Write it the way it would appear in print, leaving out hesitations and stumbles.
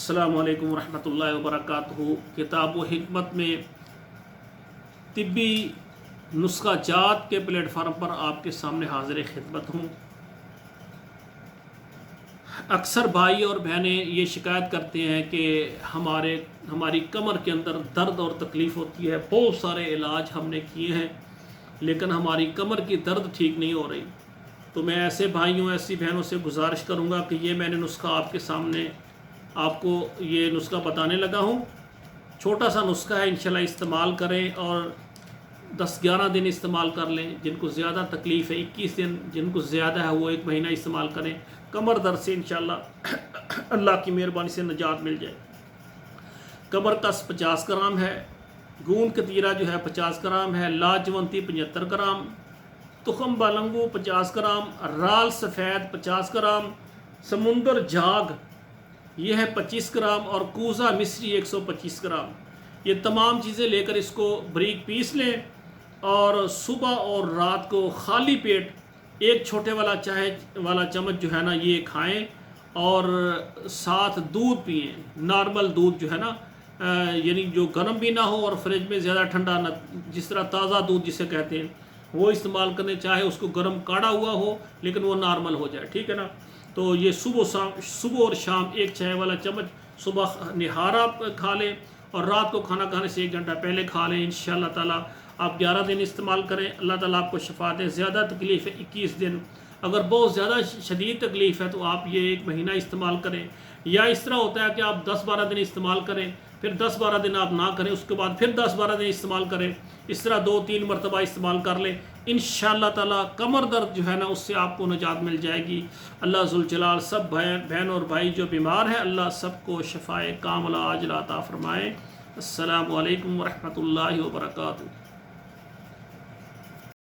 अस्सलामु अलैकुम रहमतुल्लाहि व बरकातुहू। किताब व हिकमत में तिब्बी नुस्खा जात के प्लेटफार्म पर आपके सामने हाजिर खिदमत हूँ। अक्सर भाई और बहनें ये शिकायत करते हैं कि हमारी कमर के अंदर दर्द और तकलीफ़ होती है। बहुत सारे इलाज हमने किए हैं लेकिन हमारी कमर की दर्द ठीक नहीं हो रही। तो मैं ऐसे भाइयों ऐसी बहनों से गुजारिश करूँगा कि ये मैंने नुस्खा आपके सामने आपको ये नुस्खा बताने लगा हूँ। छोटा सा नुस्खा है, इंशाल्लाह इस्तेमाल करें और 10-11 दिन इस्तेमाल कर लें। जिनको ज़्यादा तकलीफ़ है 21 दिन, जिनको ज़्यादा है वो 1 महीना इस्तेमाल करें। कमर दर्द से इंशाल्लाह अल्लाह की मेहरबानी से निजात मिल जाए। कमर कस 50 ग्राम है, गूंद कतीरा जो है 50 ग्राम है, लाजवंती 75 ग्राम, तुखम बालंगू 50 ग्राम, राल सफ़ेद 50 ग्राम, समुंदर झाग ये है 25 ग्राम और कूज़ा मिस्री 125 ग्राम। ये तमाम चीज़ें लेकर इसको बारीक पीस लें और सुबह और रात को खाली पेट एक छोटे वाला चाय वाला चम्मच जो है ना ये खाएं और साथ दूध पिएं। नॉर्मल दूध जो है ना, यानी जो गर्म भी ना हो और फ्रिज में ज़्यादा ठंडा ना, जिस तरह ताज़ा दूध जिसे कहते हैं वो इस्तेमाल करने, चाहे उसको गर्म काढ़ा हुआ हो लेकिन वो नॉर्मल हो जाए, ठीक है ना। तो ये सुबह और शाम एक चाय वाला चम्मच सुबह निहारा खा लें और रात को खाना खाने से 1 घंटा पहले खा लें। इंशाअल्लाह ताला आप 11 दिन इस्तेमाल करें, अल्लाह ताला आपको शफा दें। ज़्यादा तकलीफ़ है 21 दिन, अगर बहुत ज़्यादा शदीद तकलीफ़ है तो आप ये 1 महीना इस्तेमाल करें। या इस तरह होता है कि आप 10-12 दिन इस्तेमाल करें, फिर 10-12 दिन आप ना करें, उसके बाद फिर 10-12 दिन इस्तेमाल करें। इस तरह 2-3 मरतबा इस्तेमाल कर लें। इंशाअल्लाह ताला कमर दर्द जो है ना उससे आपको निजात मिल जाएगी। अल्लाह ज़ुल जलाल सब बहन और भाई जो बीमार हैं अल्लाह सबको शफ़ाए कामिला आजिला अता फ़रमाए। अस्सलामु अलैकुम व रहमतुल्लाहि व बरकातुहू।